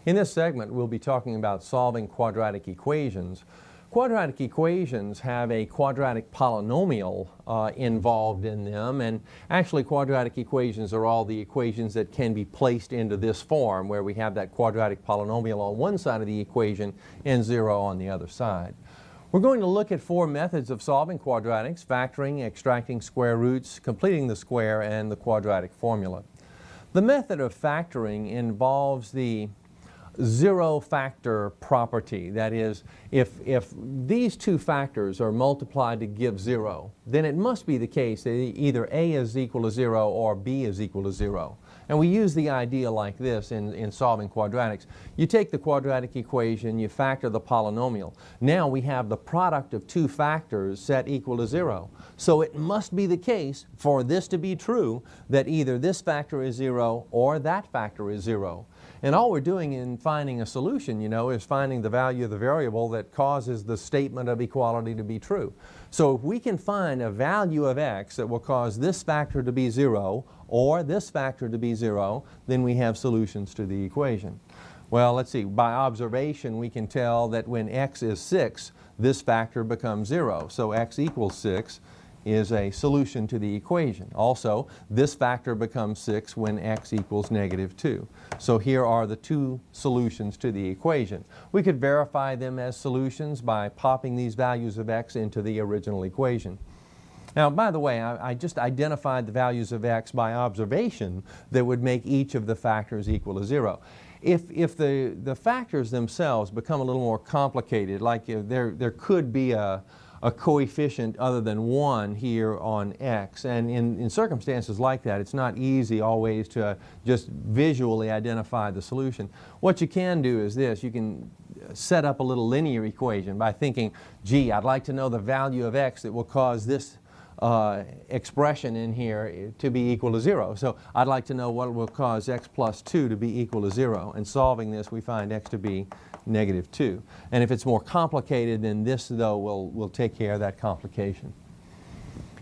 In this segment, we'll be talking about solving quadratic equations. Quadratic equations have a quadratic polynomial involved in them, and actually quadratic equations are all the equations that can be placed into this form, where we have that quadratic polynomial on one side of the equation and 0 on the other side. We're going to look at 4 methods of solving quadratics: factoring, extracting square roots, completing the square, and the quadratic formula. The method of factoring involves the zero factor property. That is, if these two factors are multiplied to give 0, then it must be the case that either A is equal to 0 or B is equal to 0. And we use the idea like this in solving quadratics. You take the quadratic equation, you factor the polynomial. Now we have the product of two factors set equal to 0. So it must be the case, for this to be true, that either this factor is 0 or that factor is 0. And all we're doing in finding a solution, is finding the value of the variable that causes the statement of equality to be true. So if we can find a value of x that will cause this factor to be 0 or this factor to be 0, then we have solutions to the equation. Well, let's see. By observation, we can tell that when x is 6, this factor becomes 0. So x equals 6 is a solution to the equation. Also, this factor becomes 6 when x equals -2. So here are the two solutions to the equation. We could verify them as solutions by popping these values of x into the original equation. Now, by the way, I just identified the values of x by observation that would make each of the factors equal to 0. If the factors themselves become a little more complicated, like there could be a coefficient other than 1 here on x. And in circumstances like that, it's not easy always to just visually identify the solution. What you can do is this: you can set up a little linear equation by thinking, gee, I'd like to know the value of x that will cause this expression in here to be equal to 0. So I'd like to know what will cause x plus 2 to be equal to 0. And solving this, we find x to be -2. And if it's more complicated, then this, though, will take care of that complication.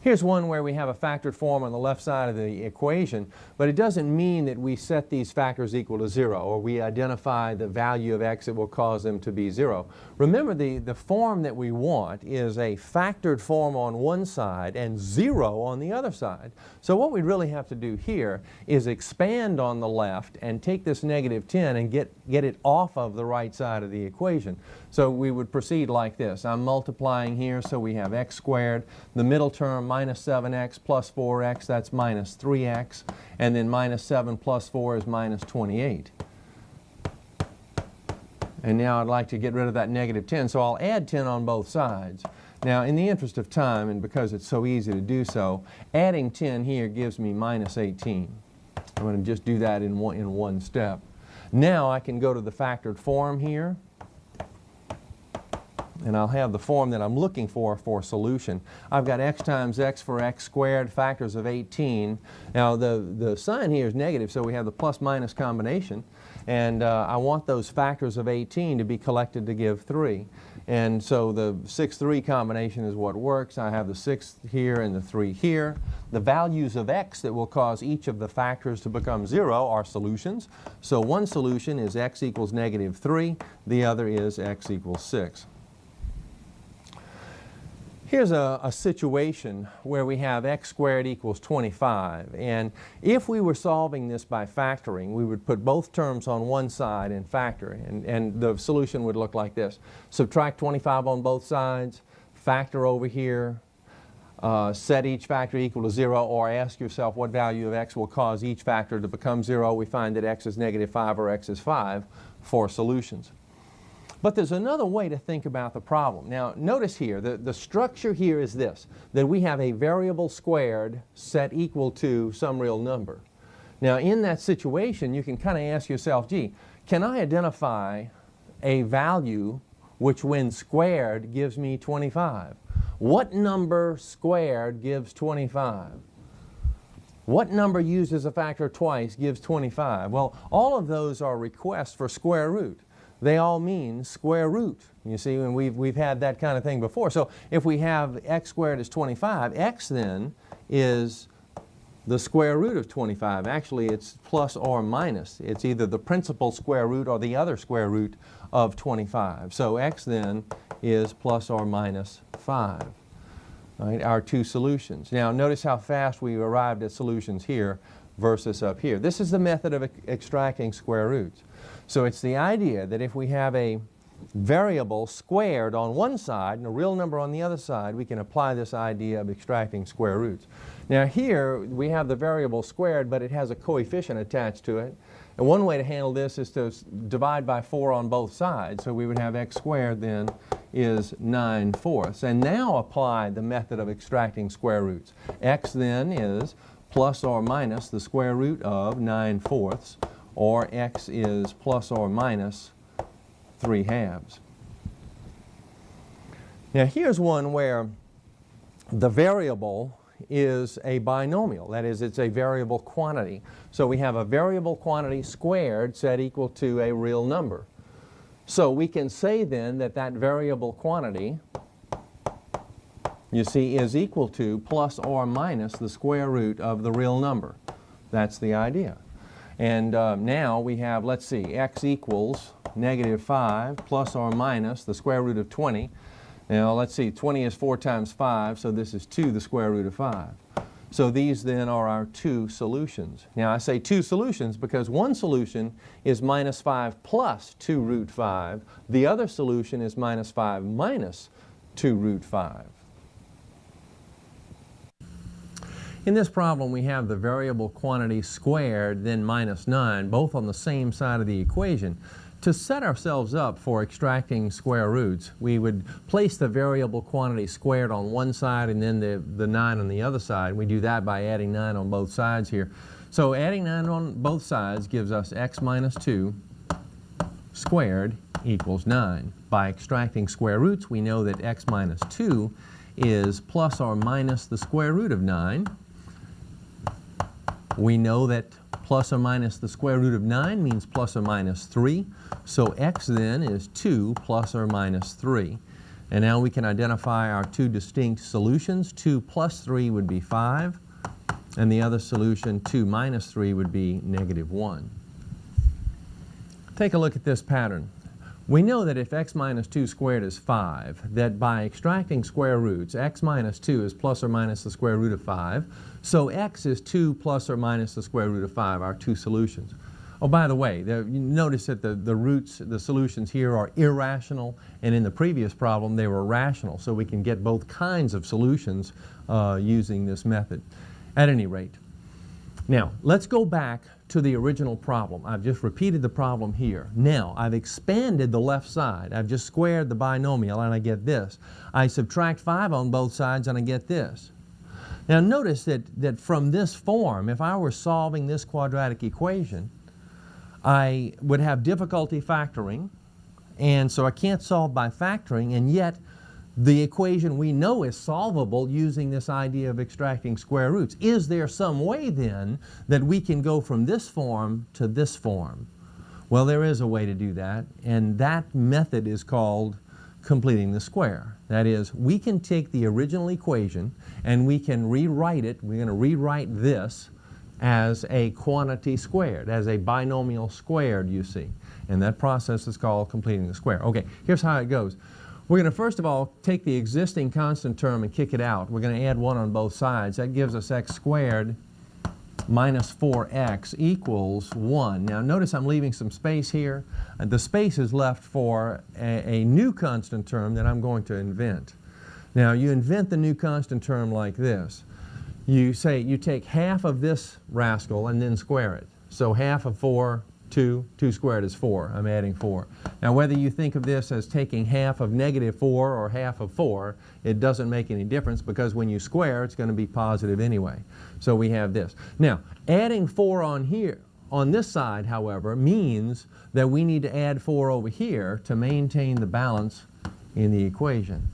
Here's one where we have a factored form on the left side of the equation, but it doesn't mean that we set these factors equal to 0, or we identify the value of x that will cause them to be 0. Remember, the form that we want is a factored form on one side and 0 on the other side. So what we really have to do here is expand on the left and take this -10 and get it off of the right side of the equation. So we would proceed like this. I'm multiplying here, so we have x squared. The middle term, minus 7x plus 4x, that's minus 3x. And then minus 7 plus 4 is minus 28. And now I'd like to get rid of that -10, so I'll add 10 on both sides. Now, in the interest of time, and because it's so easy to do so, adding 10 here gives me minus 18. I'm going to just do that in one step. Now I can go to the factored form here, and I'll have the form that I'm looking for solution. I've got x times x for x squared, factors of 18. Now the sign here is negative, so we have the plus-minus combination. And I want those factors of 18 to be collected to give 3. And so the 6-3 combination is what works. I have the 6 here and the 3 here. The values of x that will cause each of the factors to become 0 are solutions. So one solution is x equals -3. The other is x equals 6. Here's a situation where we have x squared equals 25, and if we were solving this by factoring, we would put both terms on one side and factor, and the solution would look like this. Subtract 25 on both sides, factor over here, set each factor equal to 0, or ask yourself what value of x will cause each factor to become 0. We find that x is -5 or x is 5 for solutions. But there's another way to think about the problem. Now, notice here, the structure here is this, that we have a variable squared set equal to some real number. Now, in that situation, you can kind of ask yourself, gee, can I identify a value which, when squared, gives me 25? What number squared gives 25? What number used as a factor twice gives 25? Well, all of those are requests for square root. They all mean square root. You see, and we've had that kind of thing before. So if we have x squared is 25, x then is the square root of 25. Actually, it's plus or minus. It's either the principal square root or the other square root of 25. So x then is plus or minus 5. All right, our two solutions. Now notice how fast we arrived at solutions here versus up here. This is the method of extracting square roots. So it's the idea that if we have a variable squared on one side and a real number on the other side, we can apply this idea of extracting square roots. Now here we have the variable squared, but it has a coefficient attached to it. And one way to handle this is to divide by 4 on both sides. So we would have x squared then is 9/4. And now apply the method of extracting square roots. X then is plus or minus the square root of 9/4, or x is plus or minus 3/2. Now here's one where the variable is a binomial. That is, it's a variable quantity. So we have a variable quantity squared set equal to a real number. So we can say then that that variable quantity, you see, is equal to plus or minus the square root of the real number. That's the idea. And now we have, let's see, x equals -5 plus or minus the square root of 20. Now let's see, 20 is 4 times 5, so this is 2 the square root of 5. So these then are our two solutions. Now I say two solutions because one solution is -5 plus 2 root 5. The other solution is -5 minus 2 root 5. In this problem we have the variable quantity squared, then -9, both on the same side of the equation. To set ourselves up for extracting square roots, we would place the variable quantity squared on one side and then the 9 on the other side. We do that by adding 9 on both sides here. So adding 9 on both sides gives us x minus 2 squared equals 9. By extracting square roots, we know that x minus 2 is plus or minus the square root of 9. We know that plus or minus the square root of 9 means plus or minus 3. So x then is 2 plus or minus 3. And now we can identify our two distinct solutions. 2 plus 3 would be 5. And the other solution, 2 minus 3, would be -1. Take a look at this pattern. We know that if x minus 2 squared is 5, that by extracting square roots, x minus 2 is plus or minus the square root of 5. So x is 2 plus or minus the square root of 5, our two solutions. Oh, by the way, you notice that the solutions here are irrational, and in the previous problem they were rational. So we can get both kinds of solutions using this method. At any rate, now let's go back to the original problem. I've just repeated the problem here. Now I've expanded the left side. I've just squared the binomial and I get this. I subtract 5 on both sides and I get this. Now notice that from this form, if I were solving this quadratic equation, I would have difficulty factoring, and so I can't solve by factoring, and yet the equation we know is solvable using this idea of extracting square roots. Is there some way then that we can go from this form to this form? Well, there is a way to do that, and that method is called completing the square. That is, we can take the original equation and we can rewrite it. We're going to rewrite this as a quantity squared, as a binomial squared, you see. And that process is called completing the square. Okay, here's how it goes. We're going to first of all take the existing constant term and kick it out. We're going to add 1 on both sides. That gives us x squared minus 4x equals 1. Now notice I'm leaving some space here. The space is left for a new constant term that I'm going to invent. Now you invent the new constant term like this. You say you take half of this rascal and then square it. So half of 4, 2 squared is 4. I'm adding 4. Now whether you think of this as taking half of -4 or half of 4, it doesn't make any difference because when you square it's going to be positive anyway. So we have this. Now adding 4 on here, on this side, however, means that we need to add 4 over here to maintain the balance in the equation.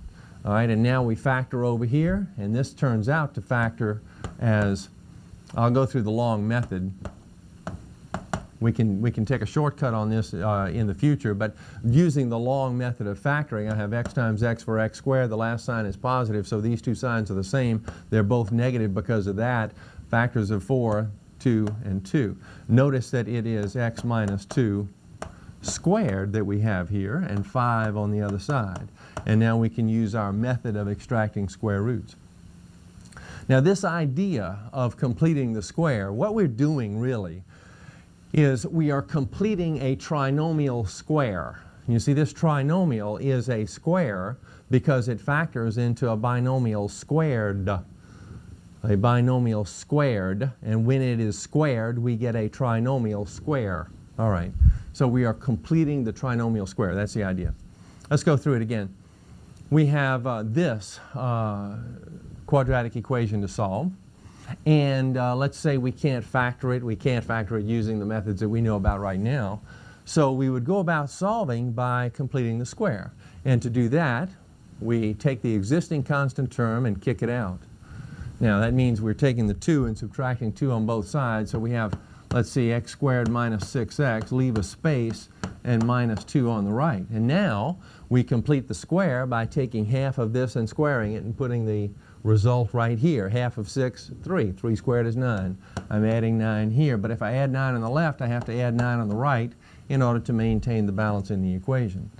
All right, and now we factor over here, and this turns out to factor as, I'll go through the long method. We can take a shortcut on this in the future, but using the long method of factoring, I have x times x for x squared. The last sign is positive, so these two signs are the same. They're both negative because of that. factors of 4, 2, and 2. Notice that it is x minus 2 squared that we have here, and 5 on the other side. And now we can use our method of extracting square roots. Now this idea of completing the square, what we're doing really is we are completing a trinomial square. You see, this trinomial is a square because it factors into a binomial squared. A binomial squared, and when it is squared, we get a trinomial square. All right, so we are completing the trinomial square. That's the idea. Let's go through it again. We have this quadratic equation to solve, and let's say we can't factor it. We can't factor it using the methods that we know about right now. So we would go about solving by completing the square. And to do that, we take the existing constant term and kick it out. Now that means we're taking the 2 and subtracting 2 on both sides. So we have, let's see, x squared minus 6x, leave a space, and minus 2 on the right. And now we complete the square by taking half of this and squaring it and putting the result right here. Half of 6, 3. 3 squared is 9. I'm adding 9 here. But if I add 9 on the left, I have to add 9 on the right in order to maintain the balance in the equation.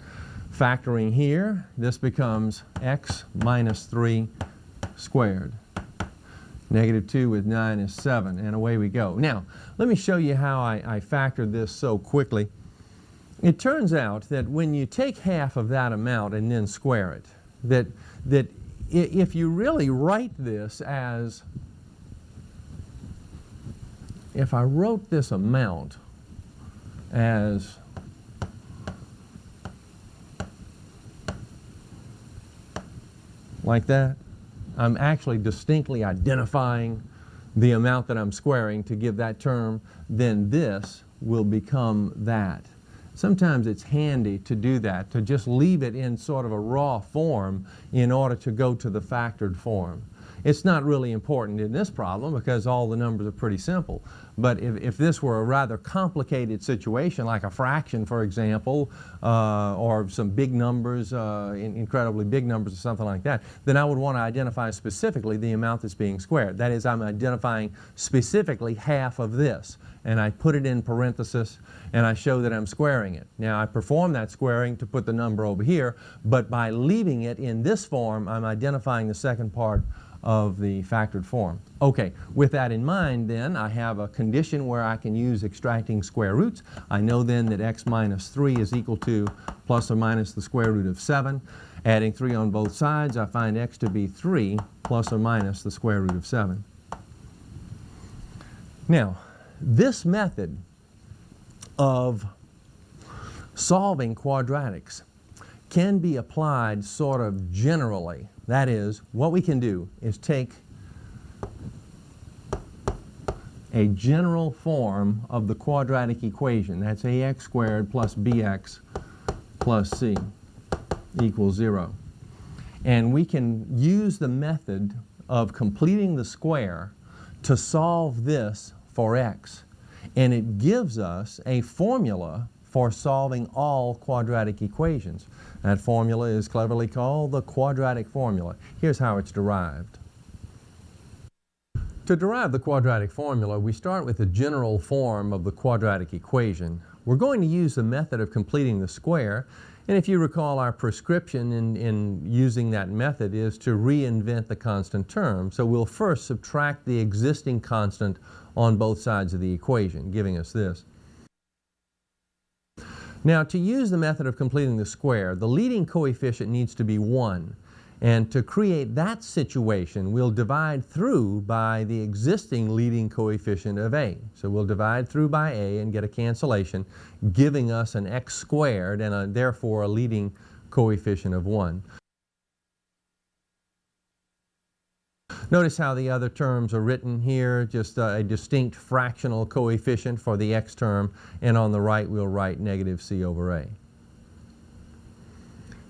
Factoring here, this becomes x minus 3 squared. Negative 2 with 9 is 7, and away we go. Now, let me show you how I factored this so quickly. It turns out that when you take half of that amount and then square it, that if you really write this as, if I wrote this amount as like that, I'm actually distinctly identifying the amount that I'm squaring to give that term, then this will become that. Sometimes it's handy to do that, to just leave it in sort of a raw form in order to go to the factored form. It's not really important in this problem because all the numbers are pretty simple. But if this were a rather complicated situation, like a fraction, for example, or some big numbers, incredibly big numbers or something like that, then I would want to identify specifically the amount that's being squared. That is, I'm identifying specifically half of this. And I put it in parenthesis, and I show that I'm squaring it. Now, I perform that squaring to put the number over here, but by leaving it in this form, I'm identifying the second part of the factored form. Okay, with that in mind then, I have a condition where I can use extracting square roots. I know then that x minus 3 is equal to plus or minus the square root of 7. Adding 3 on both sides, I find x to be 3 plus or minus the square root of 7. Now, this method of solving quadratics can be applied sort of generally. That is, what we can do is take a general form of the quadratic equation. That's ax squared plus bx plus c equals 0. And we can use the method of completing the square to solve this for x. And it gives us a formula for solving all quadratic equations. That formula is cleverly called the quadratic formula. Here's how it's derived. To derive the quadratic formula, we start with the general form of the quadratic equation. We're going to use the method of completing the square, and if you recall, our prescription in using that method is to reinvent the constant term. So we'll first subtract the existing constant on both sides of the equation, giving us this. Now, to use the method of completing the square, the leading coefficient needs to be 1. And to create that situation, we'll divide through by the existing leading coefficient of a. So we'll divide through by a and get a cancellation, giving us an x squared and therefore a leading coefficient of 1. Notice how the other terms are written here, just a distinct fractional coefficient for the x term, and on the right we'll write negative c over a.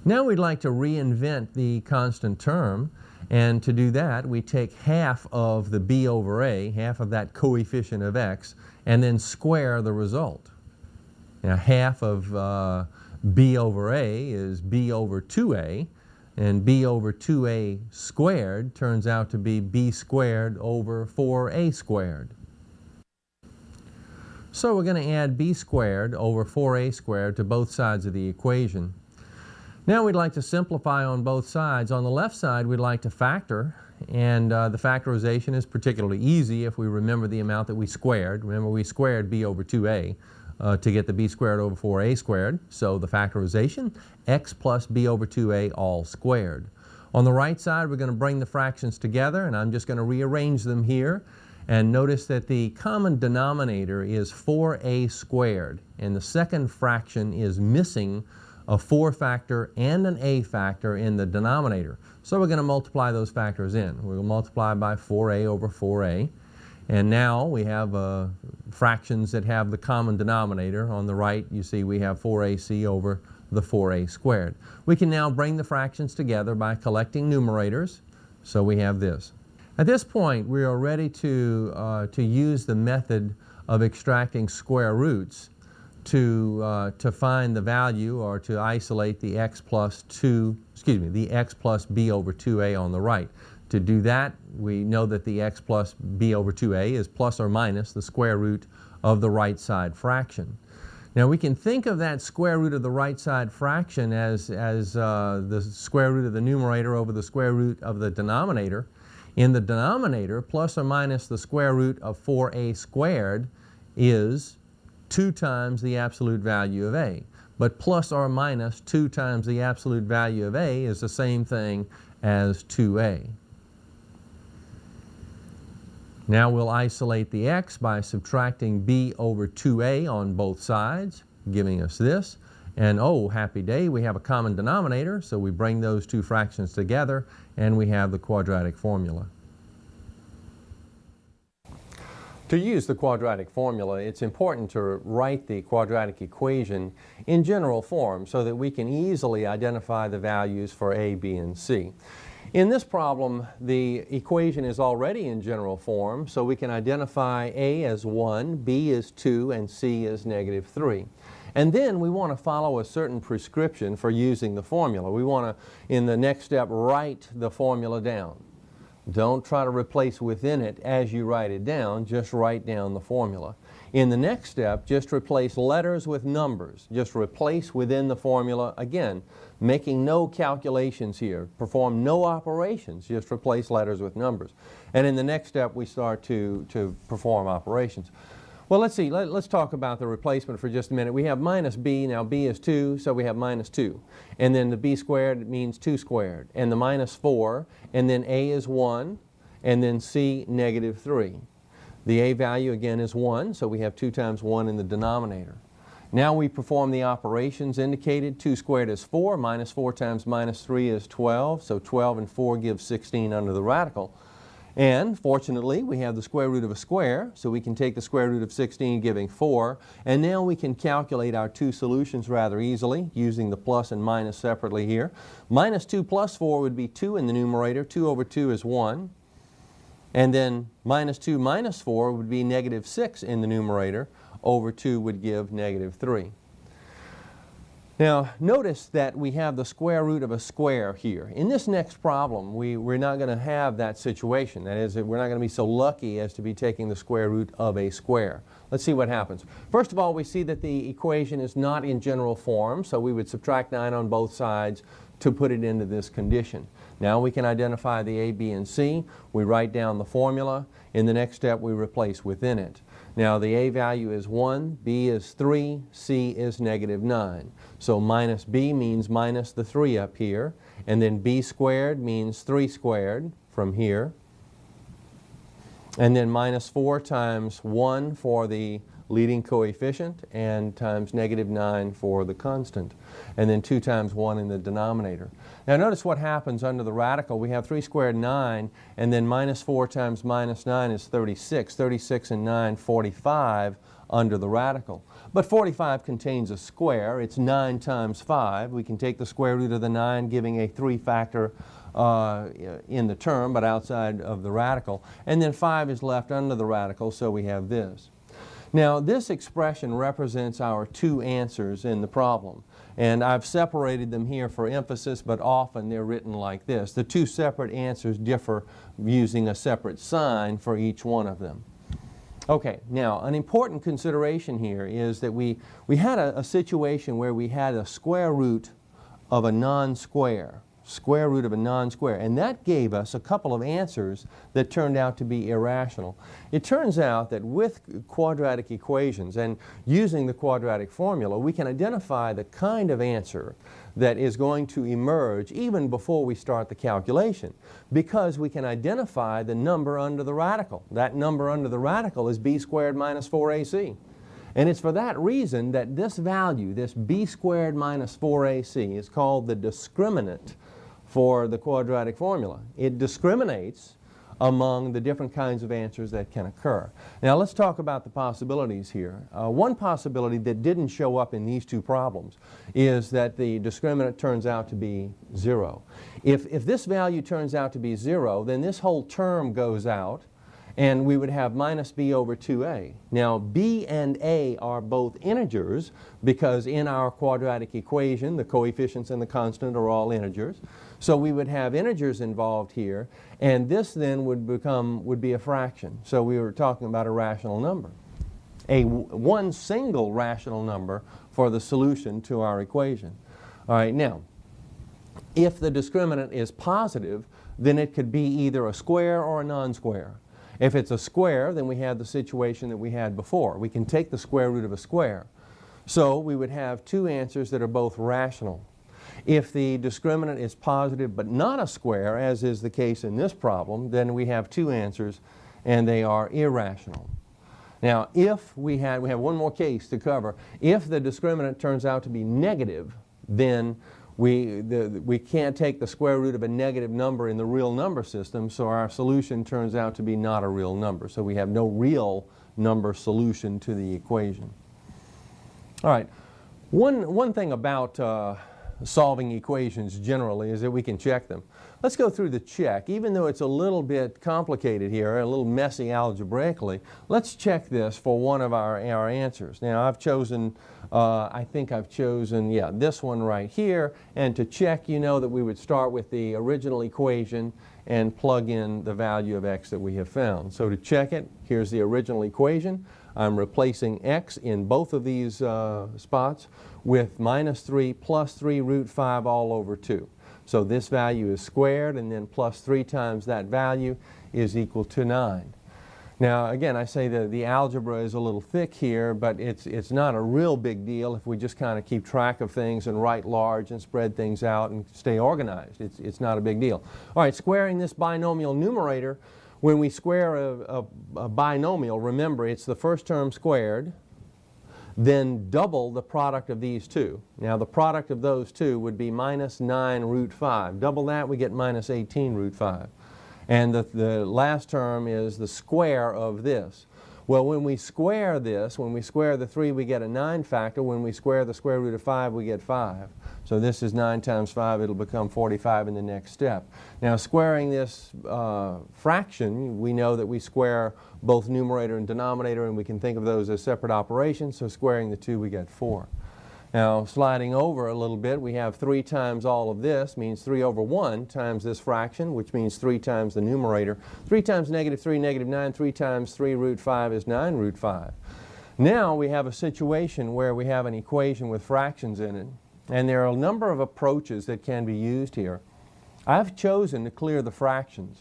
Now we'd like to reinvent the constant term, and to do that we take half of the b over a, half of that coefficient of x, and then square the result. Now half of b over a is b over 2a, And b over 2a squared turns out to be b squared over 4a squared. So we're going to add b squared over 4a squared to both sides of the equation. Now we'd like to simplify on both sides. On the left side we'd like to factor, and the factorization is particularly easy if we remember the amount that we squared. Remember, we squared b over 2a to get the b squared over 4a squared. So the factorization, x plus b over 2a all squared. On the right side we're going to bring the fractions together, and I'm just going to rearrange them here. And notice that the common denominator is 4a squared, and the second fraction is missing a 4 factor and an a factor in the denominator. So we're going to multiply those factors in. We're going to multiply by 4a over 4a. And now we have fractions that have the common denominator. On the right you see we have 4ac over the 4a squared. We can now bring the fractions together by collecting numerators. So we have this. At this point we are ready to use the method of extracting square roots to find the value, or to isolate the x plus b over 2a on the right. To do that, we know that the x plus b over 2a is plus or minus the square root of the right side fraction. Now we can think of that square root of the right side fraction as the square root of the numerator over the square root of the denominator. In the denominator, plus or minus the square root of 4a squared is 2 times the absolute value of a. But plus or minus 2 times the absolute value of a is the same thing as 2a. Now we'll isolate the x by subtracting b over 2a on both sides, giving us this. And oh, happy day, we have a common denominator, so we bring those two fractions together and we have the quadratic formula. To use the quadratic formula, it's important to write the quadratic equation in general form so that we can easily identify the values for a, b, and c. In this problem, the equation is already in general form, so we can identify a as 1, b as 2, and c as negative 3. And then we want to follow a certain prescription for using the formula. We want to, in the next step, write the formula down. Don't try to replace within it as you write it down, just write down the formula. In the next step, just replace letters with numbers. Just replace within the formula, again, making no calculations here. Perform no operations, just replace letters with numbers. And in the next step, we start to perform operations. Well, let's see, let's talk about the replacement for just a minute. We have minus b, now b is 2, so we have minus 2. And then the b squared means 2 squared. And the minus 4, and then a is 1, and then c negative 3. The a value again is 1, so we have 2 times 1 in the denominator. Now we perform the operations indicated. 2 squared is 4, minus 4 times minus 3 is 12, so 12 and 4 give 16 under the radical. And fortunately we have the square root of a square, so we can take the square root of 16 giving 4, and now we can calculate our two solutions rather easily using the plus and minus separately here. Minus 2 plus 4 would be 2 in the numerator. 2 over 2 is 1. And then minus 2 minus 4 would be negative 6 in the numerator. Over 2 would give negative 3. Now notice that we have the square root of a square here. In this next problem we're not going to have that situation. That is, we're not going to be so lucky as to be taking the square root of a square. Let's see what happens. First of all, we see that the equation is not in general form, so we would subtract 9 on both sides to put it into this condition. Now we can identify the a, b, and c. We write down the formula. In the next step we replace within it. Now the a value is 1, b is 3, c is negative 9. So minus b means minus the 3 up here, and then b squared means 3 squared from here. And then minus 4 times 1 for the leading coefficient, and times negative 9 for the constant. And then 2 times 1 in the denominator. Now notice what happens under the radical. We have 3 squared 9, and then minus 4 times minus 9 is 36. 36 and 9, 45 under the radical. But 45 contains a square. It's 9 times 5. We can take the square root of the 9, giving a 3 factor in the term, but outside of the radical. And then 5 is left under the radical, so we have this. Now this expression represents our two answers in the problem. And I've separated them here for emphasis, but often they're written like this. The two separate answers differ using a separate sign for each one of them. Okay, now an important consideration here is that we had a situation where we had a square root of a non-square. Square root of a non-square, and that gave us a couple of answers that turned out to be irrational. It turns out that with quadratic equations and using the quadratic formula, we can identify the kind of answer that is going to emerge even before we start the calculation, because we can identify the number under the radical. That number under the radical is b squared minus 4ac. And it's for that reason that this value, this b squared minus 4ac, is called the discriminant for the quadratic formula. It discriminates among the different kinds of answers that can occur. Now let's talk about the possibilities here. One possibility that didn't show up in these two problems is that the discriminant turns out to be 0. If this value turns out to be 0, then this whole term goes out, and we would have minus b over 2a. Now b and a are both integers because in our quadratic equation the coefficients and the constant are all integers. So we would have integers involved here, and this then would be a fraction. So we were talking about a rational number. One single rational number for the solution to our equation. All right, now if the discriminant is positive, then it could be either a square or a non-square. If it's a square, then we have the situation that we had before. We can take the square root of a square. So we would have two answers that are both rational. If the discriminant is positive but not a square, as is the case in this problem, then we have two answers and they are irrational. Now if we have one more case to cover. If the discriminant turns out to be negative, then we can't take the square root of a negative number in the real number system, so our solution turns out to be not a real number. So we have no real number solution to the equation. All right, one thing about solving equations generally is that we can check them. Let's go through the check. Even though it's a little bit complicated here, a little messy algebraically, let's check this for one of our answers. Now I've chosen, I think I've chosen, yeah, this one right here. And to check, you know that we would start with the original equation and plug in the value of x that we have found. So to check it, here's the original equation. I'm replacing x in both of these spots with minus 3 plus 3 root 5 all over 2. So this value is squared, and then plus 3 times that value is equal to 9. Now again, I say that the algebra is a little thick here, but it's not a real big deal if we just kind of keep track of things and write large and spread things out and stay organized. It's not a big deal. All right, squaring this binomial numerator. When we square a binomial, remember it's the first term squared, then double the product of these two. Now the product of those two would be minus 9 root 5. Double that, we get minus 18 root 5. And the last term is the square of this. Well, when we square this, when we square the 3, we get a 9 factor. When we square the square root of 5, we get 5. So this is 9 times 5. It'll become 45 in the next step. Now, squaring this fraction, we know that we square both numerator and denominator, and we can think of those as separate operations. So squaring the 2, we get 4. Now, sliding over a little bit, we have 3 times all of this, means 3 over 1 times this fraction, which means 3 times the numerator. 3 times negative 3, negative 9. 3 times 3 root 5 is 9 root 5. Now we have a situation where we have an equation with fractions in it, and there are a number of approaches that can be used here. I've chosen to clear the fractions.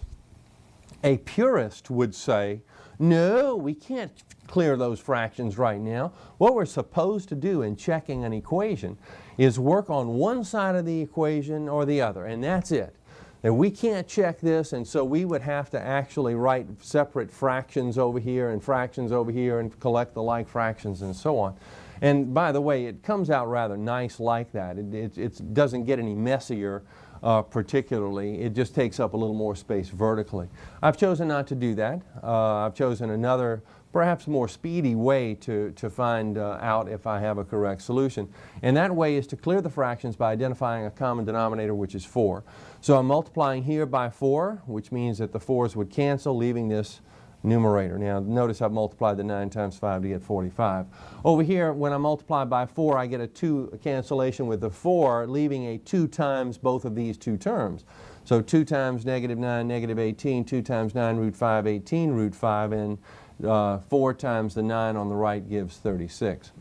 A purist would say, no, we can't clear those fractions right now. What we're supposed to do in checking an equation is work on one side of the equation or the other, and that's it. And we can't check this, and so we would have to actually write separate fractions over here and fractions over here and collect the like fractions and so on. And by the way, it comes out rather nice like that. It doesn't get any messier particularly. It just takes up a little more space vertically. I've chosen not to do that. I've chosen another, perhaps more speedy way to find out if I have a correct solution. And that way is to clear the fractions by identifying a common denominator, which is 4. So I'm multiplying here by 4, which means that the 4's would cancel, leaving this numerator. Now notice I've multiplied the 9 times 5 to get 45. Over here, when I multiply by 4, I get a 2 cancellation with the 4, leaving a 2 times both of these two terms. So 2 times negative 9, negative 18, 2 times 9 root 5, 18 root 5, and 4 times the 9 on the right gives 36.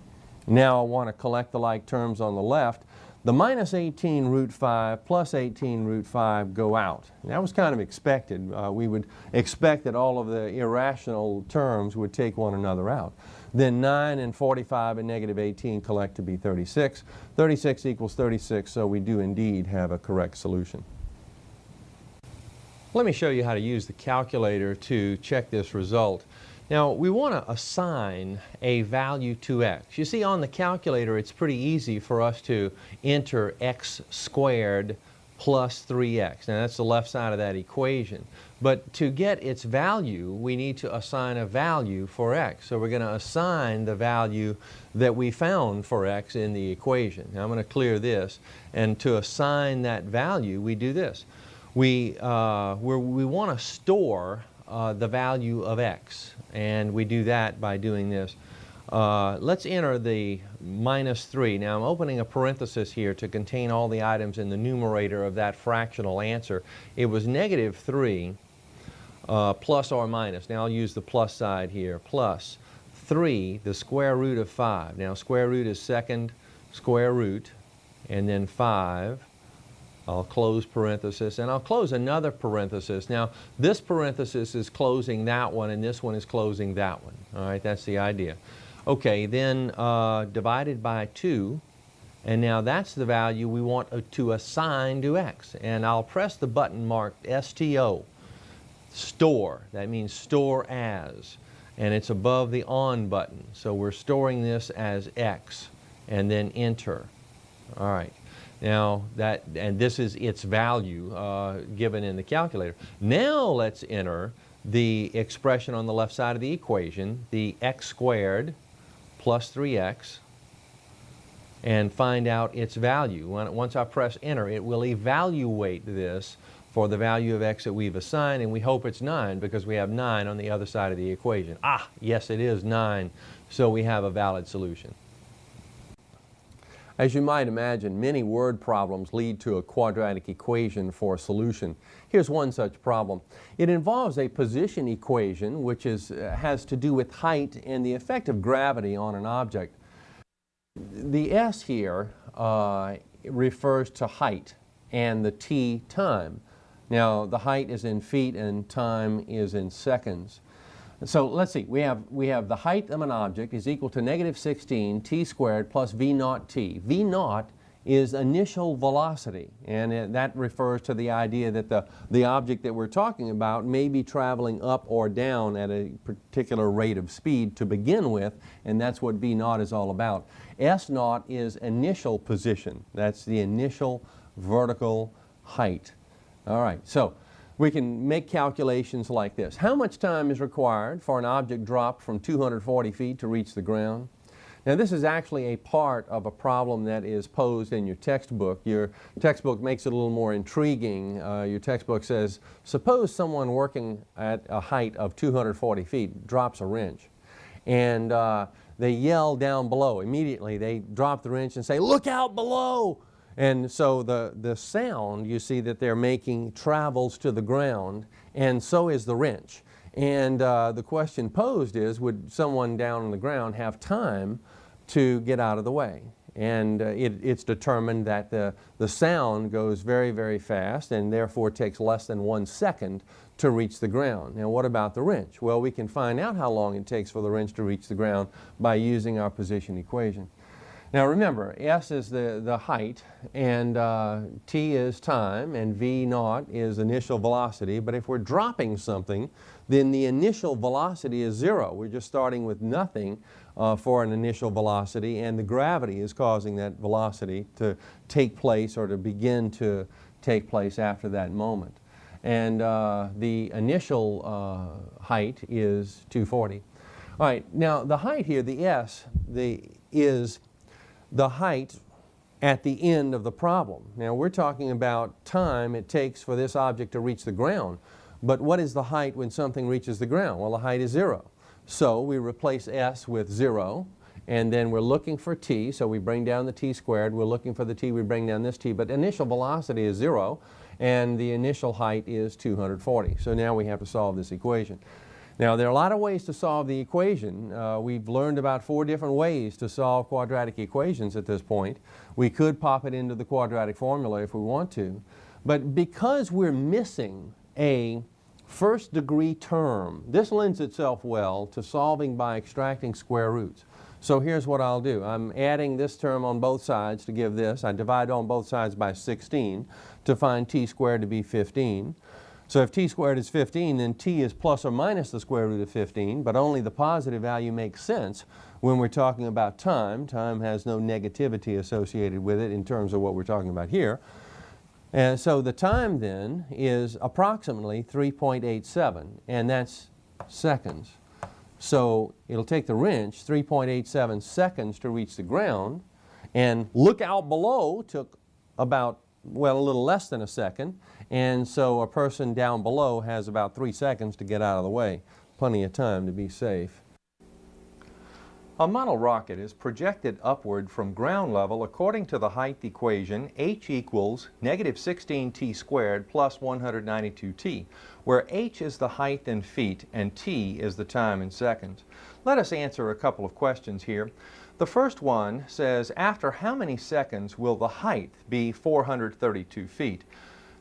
Now I want to collect the like terms on the left. The minus 18 root 5 plus 18 root 5 go out. And that was kind of expected. We would expect that all of the irrational terms would take one another out. Then 9 and 45 and negative 18 collect to be 36. 36 equals 36, so we do indeed have a correct solution. Let me show you how to use the calculator to check this result. Now, we want to assign a value to x. You see, on the calculator, it's pretty easy for us to enter x squared plus 3x. Now, that's the left side of that equation. But to get its value, we need to assign a value for x. So we're going to assign the value that we found for x in the equation. Now, I'm going to clear this. And to assign that value, we do this. We want to store the value of x, and we do that by doing this. Let's enter the minus 3. Now I'm opening a parenthesis here to contain all the items in the numerator of that fractional answer. It was negative 3 plus or minus. Now I'll use the plus side here. Plus 3, the square root of 5. Now square root is second square root, and then 5. I'll close parenthesis, and I'll close another parenthesis. Now, this parenthesis is closing that one, and this one is closing that one. All right, that's the idea. Okay, then divided by 2, and now that's the value we want to assign to x. And I'll press the button marked STO, store. That means store as, and it's above the on button. So we're storing this as x, and then enter. All right. Now, and this is its value given in the calculator. Now let's enter the expression on the left side of the equation, the x squared plus 3x, and find out its value. Once I press enter, it will evaluate this for the value of x that we've assigned, and we hope it's 9 because we have 9 on the other side of the equation. Ah, yes, it is 9, so we have a valid solution. As you might imagine, many word problems lead to a quadratic equation for a solution. Here's one such problem. It involves a position equation which has to do with height and the effect of gravity on an object. The S here refers to height and the T time. Now the height is in feet and time is in seconds. So let's see, we have the height of an object is equal to negative 16 t squared plus v naught t. V naught is initial velocity, and that refers to the idea that the object that we're talking about may be traveling up or down at a particular rate of speed to begin with, and that's what v naught is all about. S naught is initial position. That's the initial vertical height. All right, so we can make calculations like this. How much time is required for an object dropped from 240 feet to reach the ground? Now this is actually a part of a problem that is posed in your textbook. Your textbook makes it a little more intriguing. Your textbook says, suppose someone working at a height of 240 feet drops a wrench, and they yell down below. Immediately they drop the wrench and say, "Look out below!" And so the sound, you see, that they're making travels to the ground, and so is the wrench. And the question posed is, would someone down on the ground have time to get out of the way? And it's determined that the sound goes very, very fast and therefore takes less than 1 second to reach the ground. Now what about the wrench? Well, we can find out how long it takes for the wrench to reach the ground by using our position equation. Now remember, S is the height, and T is time, and V naught is initial velocity. But if we're dropping something, then the initial velocity is 0. We're just starting with nothing for an initial velocity, and the gravity is causing that velocity to take place or to begin to take place after that moment. And the initial height is 240. All right, now the height here, the S, is the height at the end of the problem. Now we're talking about time it takes for this object to reach the ground, But what is the height when something reaches the ground? Well, the height is 0. So we replace s with 0, and then we're looking for t, so we bring down the t squared. We're looking for the t, we bring down this t, but initial velocity is 0, and the initial height is 240. So now we have to solve this equation. Now, there are a lot of ways to solve the equation. We've learned about 4 different ways to solve quadratic equations at this point. We could pop it into the quadratic formula if we want to, but because we're missing a first degree term, this lends itself well to solving by extracting square roots. So here's what I'll do. I'm adding this term on both sides to give this. I divide on both sides by 16 to find t squared to be 15. So if t squared is 15, then t is plus or minus the square root of 15, but only the positive value makes sense when we're talking about time. Time has no negativity associated with it in terms of what we're talking about here. And so the time then is approximately 3.87, and that's seconds. So it'll take the wrench 3.87 seconds to reach the ground, and look out below took about, well, a little less than a second, and so a person down below has about 3 seconds to get out of the way. Plenty of time to be safe. A model rocket is projected upward from ground level according to the height equation h equals -16t squared plus 192t, where h is the height in feet and t is the time in seconds. Let us answer a couple of questions here. The first one says, after how many seconds will the height be 432 feet?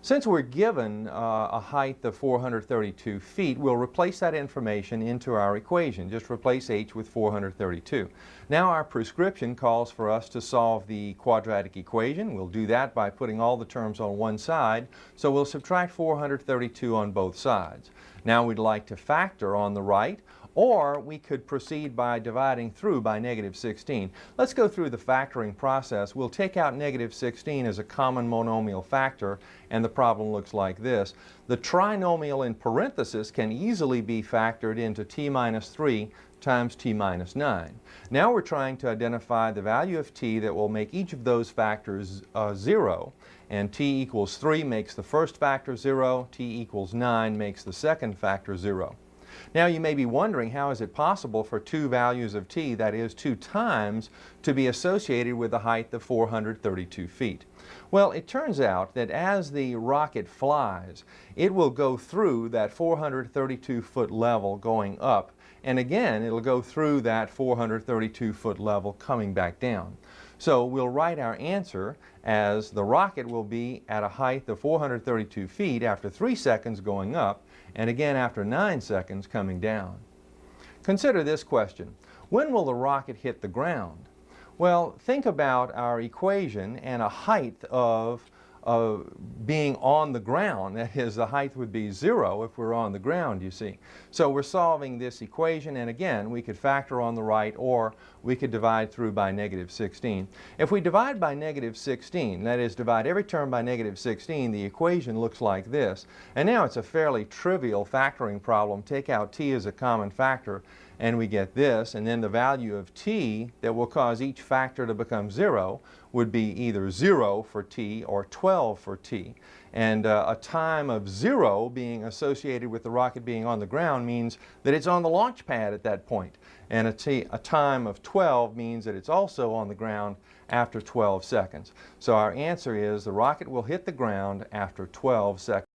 Since we're given a height of 432 feet, we'll replace that information into our equation. Just replace h with 432. Now our prescription calls for us to solve the quadratic equation. We'll do that by putting all the terms on one side. So we'll subtract 432 on both sides. Now we'd like to factor on the right, or we could proceed by dividing through by -16. Let's go through the factoring process. We'll take out -16 as a common monomial factor, and the problem looks like this. The trinomial in parenthesis can easily be factored into t minus 3 times t minus 9. Now we're trying to identify the value of t that will make each of those factors 0. And t equals 3 makes the first factor 0, t equals 9 makes the second factor 0. Now you may be wondering, how is it possible for two values of t, that is 2 times, to be associated with a height of 432 feet? Well, it turns out that as the rocket flies, it will go through that 432-foot level going up, and again it'll go through that 432-foot level coming back down. So we'll write our answer as the rocket will be at a height of 432 feet after 3 seconds going up, and again after 9 seconds coming down. Consider this question. When will the rocket hit the ground? Well, think about our equation and a height of being on the ground. That is, the height would be 0 if we're on the ground, you see. So we're solving this equation, and again, we could factor on the right, or we could divide through by -16. If we divide by -16, that is, divide every term by -16, the equation looks like this. And now it's a fairly trivial factoring problem. Take out t as a common factor, and we get this, and then the value of t that will cause each factor to become 0 would be either 0 for t or 12 for t. And a time of 0 being associated with the rocket being on the ground means that it's on the launch pad at that point. And a time of 12 means that it's also on the ground after 12 seconds. So our answer is the rocket will hit the ground after 12 seconds.